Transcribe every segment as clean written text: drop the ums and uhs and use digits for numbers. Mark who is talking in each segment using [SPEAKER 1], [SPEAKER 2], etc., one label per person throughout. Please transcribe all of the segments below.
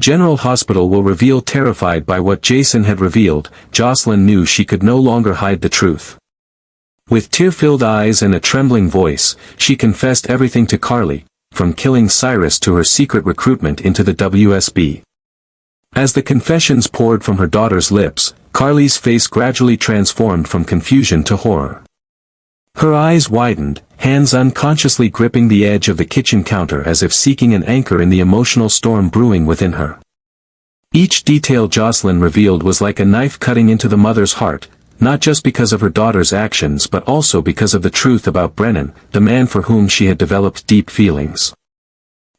[SPEAKER 1] General Hospital will reveal. Terrified by what Jason had revealed, Josslyn knew she could no longer hide the truth. With tear-filled eyes and a trembling voice, she confessed everything to Carly, from killing Cyrus to her secret recruitment into the WSB. As the confessions poured from her daughter's lips, Carly's face gradually transformed from confusion to horror. Her eyes widened, hands unconsciously gripping the edge of the kitchen counter as if seeking an anchor in the emotional storm brewing within her. Each detail Josslyn revealed was like a knife cutting into the mother's heart, not just because of her daughter's actions but also because of the truth about Brennan, the man for whom she had developed deep feelings.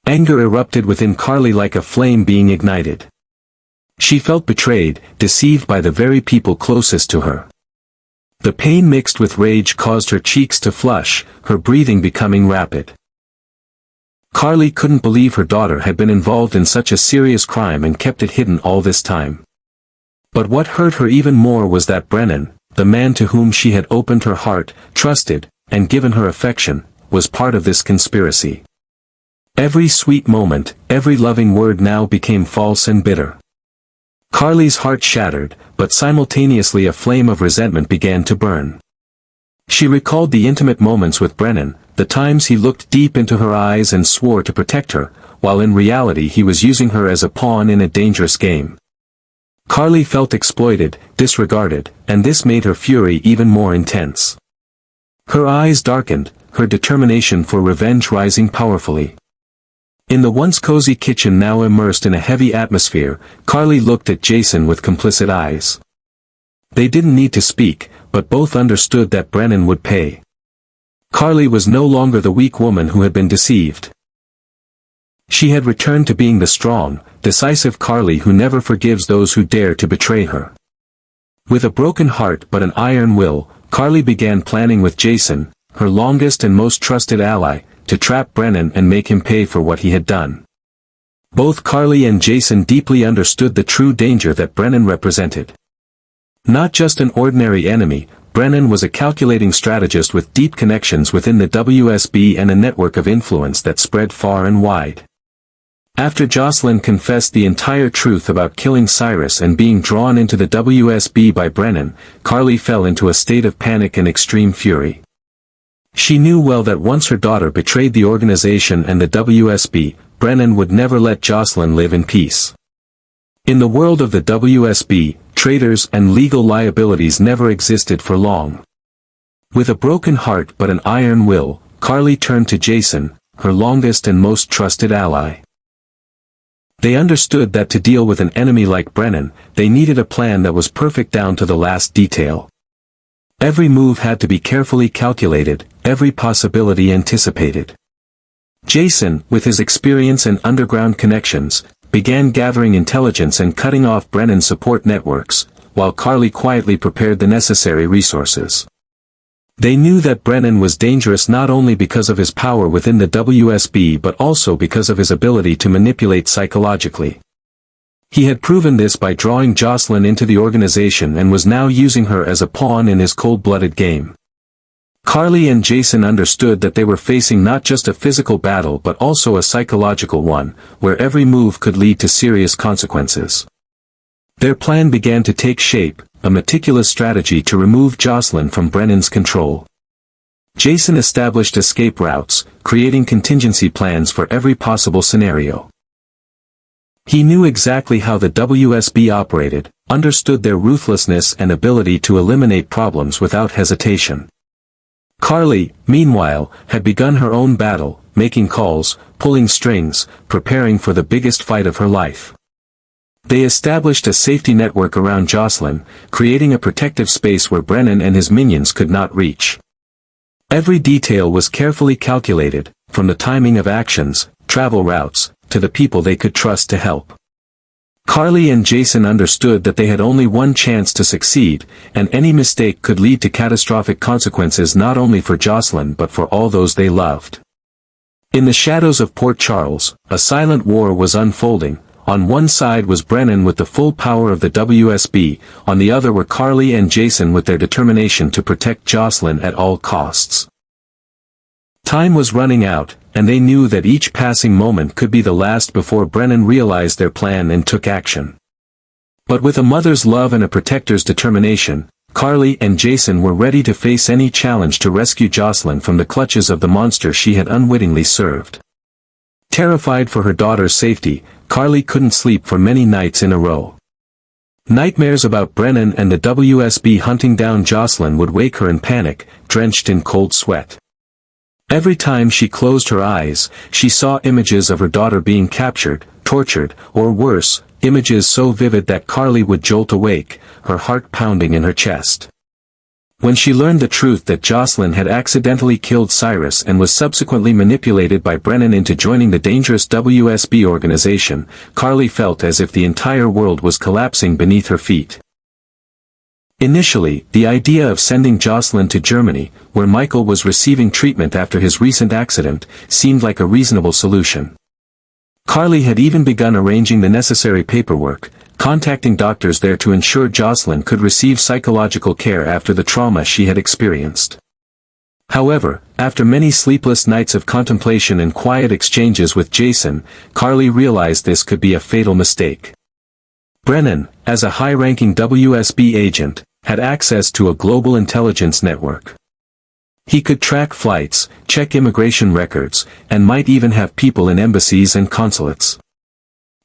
[SPEAKER 1] Anger erupted within Carly like a flame being ignited. She felt betrayed, deceived by the very people closest to her. The pain mixed with rage caused her cheeks to flush, her breathing becoming rapid. Carly couldn't believe her daughter had been involved in such a serious crime and kept it hidden all this time. But what hurt her even more was that Brennan, the man to whom she had opened her heart, trusted, and given her affection, was part of this conspiracy. Every sweet moment, every loving word now became false and bitter. Carly's heart shattered, but simultaneously a flame of resentment began to burn. She recalled the intimate moments with Brennan, the times he looked deep into her eyes and swore to protect her, while in reality he was using her as a pawn in a dangerous game. Carly felt exploited, disregarded, and this made her fury even more intense. Her eyes darkened, her determination for revenge rising powerfully. In the once cozy kitchen now immersed in a heavy atmosphere, Carly looked at Jason with complicit eyes. They didn't need to speak, but both understood that Brennan would pay. Carly was no longer the weak woman who had been deceived. She had returned to being the strong, decisive Carly who never forgives those who dare to betray her. With a broken heart but an iron will, Carly began planning with Jason, her longest and most trusted ally, to trap Brennan and make him pay for what he had done. Both Carly and Jason deeply understood the true danger that Brennan represented. Not just an ordinary enemy, Brennan was a calculating strategist with deep connections within the WSB and a network of influence that spread far and wide. After Josslyn confessed the entire truth about killing Cyrus and being drawn into the WSB by Brennan, Carly fell into a state of panic and extreme fury. She knew well that once her daughter betrayed the organization and the WSB, Brennan would never let Josslyn live in peace. In the world of the WSB, traitors and legal liabilities never existed for long. With a broken heart but an iron will, Carly turned to Jason, her longest and most trusted ally. They understood that to deal with an enemy like Brennan, they needed a plan that was perfect down to the last detail. Every move had to be carefully calculated, every possibility anticipated. Jason, with his experience and underground connections, began gathering intelligence and cutting off Brennan's support networks, while Carly quietly prepared the necessary resources. They knew that Brennan was dangerous not only because of his power within the WSB but also because of his ability to manipulate psychologically. He had proven this by drawing Josslyn into the organization and was now using her as a pawn in his cold-blooded game. Carly and Jason understood that they were facing not just a physical battle but also a psychological one, where every move could lead to serious consequences. Their plan began to take shape, a meticulous strategy to remove Josslyn from Brennan's control. Jason established escape routes, creating contingency plans for every possible scenario. He knew exactly how the WSB operated, understood their ruthlessness and ability to eliminate problems without hesitation. Carly, meanwhile, had begun her own battle, making calls, pulling strings, preparing for the biggest fight of her life. They established a safety network around Josslyn, creating a protective space where Brennan and his minions could not reach. Every detail was carefully calculated, from the timing of actions, travel routes, to the people they could trust to help. Carly and Jason understood that they had only one chance to succeed, and any mistake could lead to catastrophic consequences not only for Josslyn but for all those they loved. In the shadows of Port Charles, a silent war was unfolding. On one side was Brennan with the full power of the WSB, on the other were Carly and Jason with their determination to protect Josslyn at all costs. Time was running out, and they knew that each passing moment could be the last before Brennan realized their plan and took action. But with a mother's love and a protector's determination, Carly and Jason were ready to face any challenge to rescue Josslyn from the clutches of the monster she had unwittingly served. Terrified for her daughter's safety, Carly couldn't sleep for many nights in a row. Nightmares about Brennan and the WSB hunting down Josslyn would wake her in panic, drenched in cold sweat. Every time she closed her eyes, she saw images of her daughter being captured, tortured, or worse, images so vivid that Carly would jolt awake, her heart pounding in her chest. When she learned the truth that Josslyn had accidentally killed Cyrus and was subsequently manipulated by Brennan into joining the dangerous WSB organization, Carly felt as if the entire world was collapsing beneath her feet. Initially, the idea of sending Josslyn to Germany, where Michael was receiving treatment after his recent accident, seemed like a reasonable solution. Carly had even begun arranging the necessary paperwork, contacting doctors there to ensure Josslyn could receive psychological care after the trauma she had experienced. However, after many sleepless nights of contemplation and quiet exchanges with Jason, Carly realized this could be a fatal mistake. Brennan, as a high-ranking WSB agent, had access to a global intelligence network. He could track flights, check immigration records, and might even have people in embassies and consulates.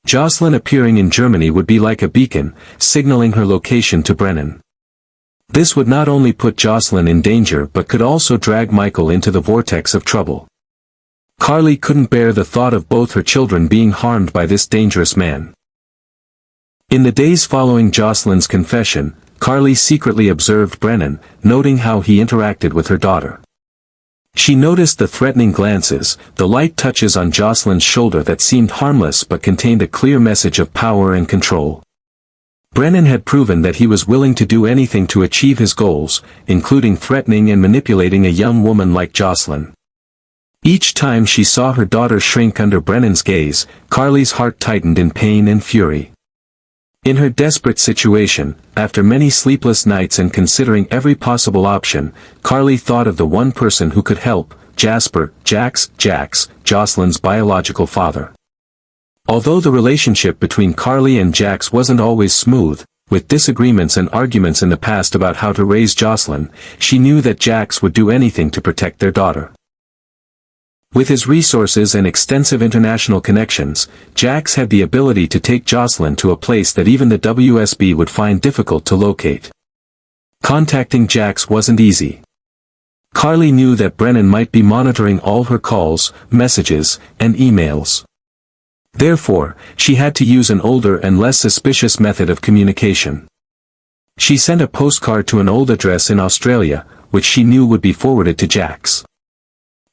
[SPEAKER 1] Josslyn appearing in Germany would be like a beacon, signaling her location to Brennan. This would not only put Josslyn in danger but could also drag Michael into the vortex of trouble. Carly couldn't bear the thought of both her children being harmed by this dangerous man. In the days following Josslyn's confession, Carly secretly observed Brennan, noting how he interacted with her daughter. She noticed the threatening glances, the light touches on Josslyn's shoulder that seemed harmless but contained a clear message of power and control. Brennan had proven that he was willing to do anything to achieve his goals, including threatening and manipulating a young woman like Josslyn. Each time she saw her daughter shrink under Brennan's gaze, Carly's heart tightened in pain and fury. In her desperate situation, after many sleepless nights and considering every possible option, Carly thought of the one person who could help, Jax, Josslyn's biological father. Although the relationship between Carly and Jax wasn't always smooth, with disagreements and arguments in the past about how to raise Josslyn, she knew that Jax would do anything to protect their daughter. With his resources and extensive international connections, Jax had the ability to take Josslyn to a place that even the WSB would find difficult to locate. Contacting Jax wasn't easy. Carly knew that Brennan might be monitoring all her calls, messages, and emails. Therefore, she had to use an older and less suspicious method of communication. She sent a postcard to an old address in Australia, which she knew would be forwarded to Jax.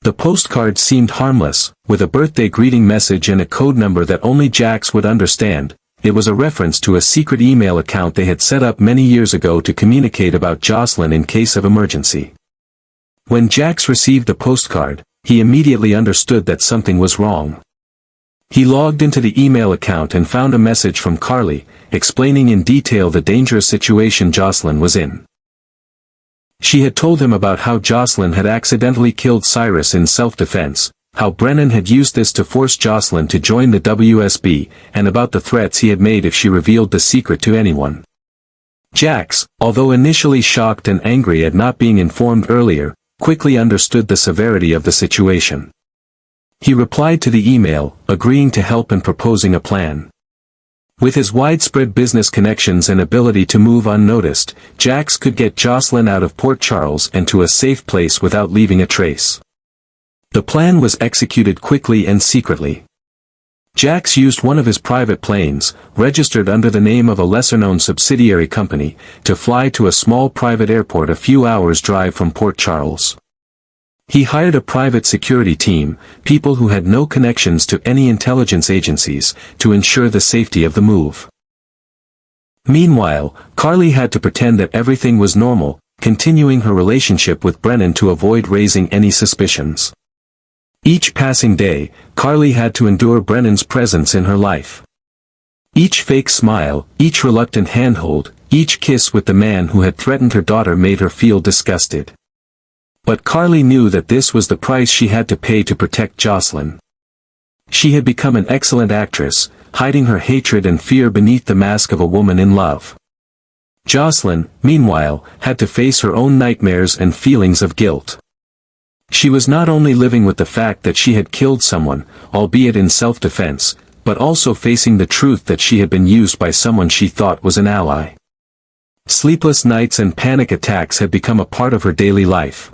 [SPEAKER 1] The postcard seemed harmless, with a birthday greeting message and a code number that only Jax would understand. It was a reference to a secret email account they had set up many years ago to communicate about Josslyn in case of emergency. When Jax received the postcard, he immediately understood that something was wrong. He logged into the email account and found a message from Carly, explaining in detail the dangerous situation Josslyn was in. She had told him about how Josslyn had accidentally killed Cyrus in self-defense, how Brennan had used this to force Josslyn to join the WSB, and about the threats he had made if she revealed the secret to anyone. Jax, although initially shocked and angry at not being informed earlier, quickly understood the severity of the situation. He replied to the email, agreeing to help and proposing a plan. With his widespread business connections and ability to move unnoticed, Jax could get Josslyn out of Port Charles and to a safe place without leaving a trace. The plan was executed quickly and secretly. Jax used one of his private planes, registered under the name of a lesser-known subsidiary company, to fly to a small private airport a few hours' drive from Port Charles. He hired a private security team, people who had no connections to any intelligence agencies, to ensure the safety of the move. Meanwhile, Carly had to pretend that everything was normal, continuing her relationship with Brennan to avoid raising any suspicions. Each passing day, Carly had to endure Brennan's presence in her life. Each fake smile, each reluctant handhold, each kiss with the man who had threatened her daughter made her feel disgusted. But Carly knew that this was the price she had to pay to protect Josslyn. She had become an excellent actress, hiding her hatred and fear beneath the mask of a woman in love. Josslyn, meanwhile, had to face her own nightmares and feelings of guilt. She was not only living with the fact that she had killed someone, albeit in self-defense, but also facing the truth that she had been used by someone she thought was an ally. Sleepless nights and panic attacks had become a part of her daily life.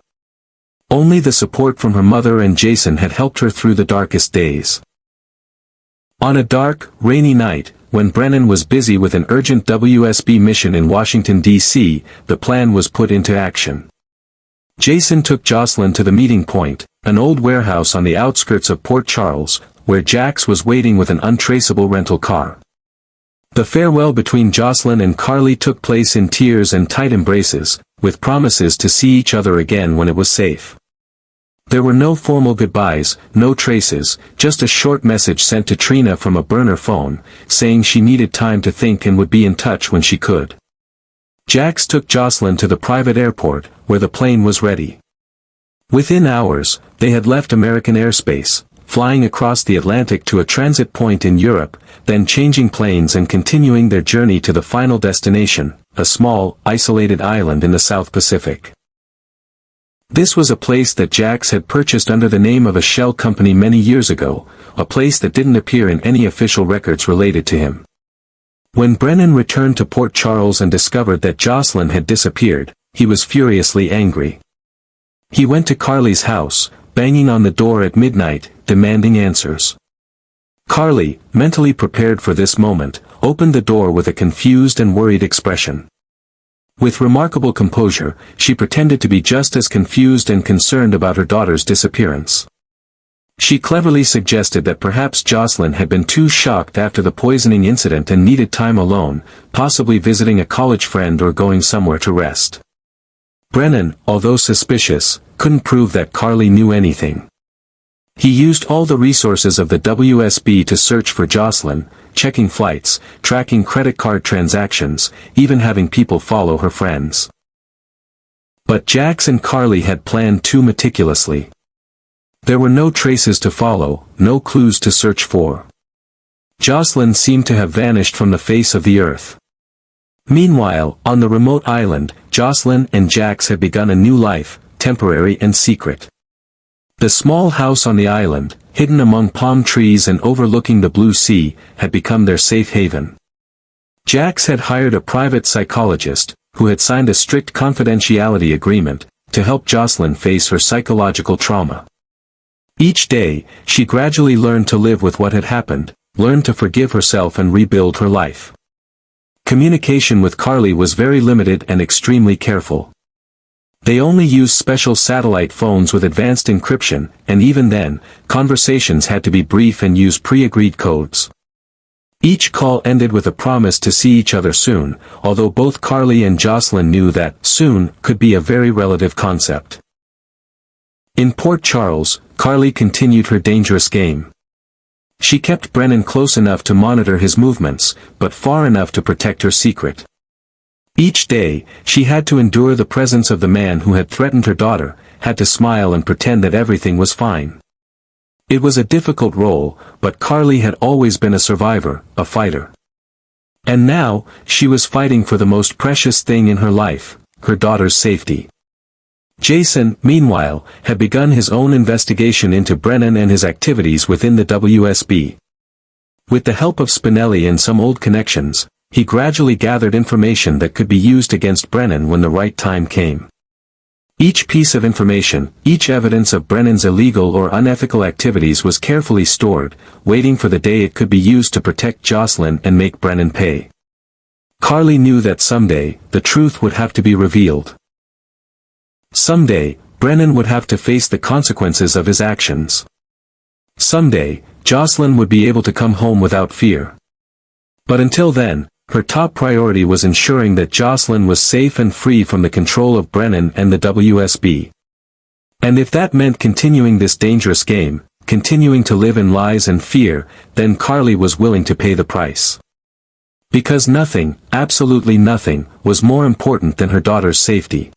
[SPEAKER 1] Only the support from her mother and Jason had helped her through the darkest days. On a dark, rainy night, when Brennan was busy with an urgent WSB mission in Washington, D.C., the plan was put into action. Jason took Josslyn to the meeting point, an old warehouse on the outskirts of Port Charles, where Jax was waiting with an untraceable rental car. The farewell between Josslyn and Carly took place in tears and tight embraces, with promises to see each other again when it was safe. There were no formal goodbyes, no traces, just a short message sent to Trina from a burner phone, saying she needed time to think and would be in touch when she could. Jax took Josslyn to the private airport, where the plane was ready. Within hours, they had left American airspace, flying across the Atlantic to a transit point in Europe, then changing planes and continuing their journey to the final destination, a small, isolated island in the South Pacific. This was a place that Jax had purchased under the name of a shell company many years ago, a place that didn't appear in any official records related to him. When Brennan returned to Port Charles and discovered that Josslyn had disappeared, he was furiously angry. He went to Carly's house, banging on the door at midnight, demanding answers. Carly, mentally prepared for this moment, opened the door with a confused and worried expression. With remarkable composure, she pretended to be just as confused and concerned about her daughter's disappearance. She cleverly suggested that perhaps Josslyn had been too shocked after the poisoning incident and needed time alone, possibly visiting a college friend or going somewhere to rest. Brennan, although suspicious, couldn't prove that Carly knew anything. He used all the resources of the WSB to search for Josslyn, checking flights, tracking credit card transactions, even having people follow her friends. But Jax and Carly had planned too meticulously. There were no traces to follow, no clues to search for. Josslyn seemed to have vanished from the face of the earth. Meanwhile, on the remote island, Josslyn and Jax had begun a new life, temporary and secret. The small house on the island, hidden among palm trees and overlooking the blue sea, had become their safe haven. Jax had hired a private psychologist, who had signed a strict confidentiality agreement, to help Josslyn face her psychological trauma. Each day, she gradually learned to live with what had happened, learned to forgive herself and rebuild her life. Communication with Carly was very limited and extremely careful. They only used special satellite phones with advanced encryption, and even then, conversations had to be brief and use pre-agreed codes. Each call ended with a promise to see each other soon, although both Carly and Josslyn knew that soon could be a very relative concept. In Port Charles, Carly continued her dangerous game. She kept Brennan close enough to monitor his movements, but far enough to protect her secret. Each day, she had to endure the presence of the man who had threatened her daughter, had to smile and pretend that everything was fine. It was a difficult role, but Carly had always been a survivor, a fighter. And now, she was fighting for the most precious thing in her life, her daughter's safety. Jason, meanwhile, had begun his own investigation into Brennan and his activities within the WSB. With the help of Spinelli and some old connections, he gradually gathered information that could be used against Brennan when the right time came. Each piece of information, each evidence of Brennan's illegal or unethical activities was carefully stored, waiting for the day it could be used to protect Josslyn and make Brennan pay. Carly knew that someday, the truth would have to be revealed. Someday, Brennan would have to face the consequences of his actions. Someday, Josslyn would be able to come home without fear. But until then, her top priority was ensuring that Josslyn was safe and free from the control of Brennan and the WSB. And if that meant continuing this dangerous game, continuing to live in lies and fear, then Carly was willing to pay the price. Because nothing, absolutely nothing, was more important than her daughter's safety.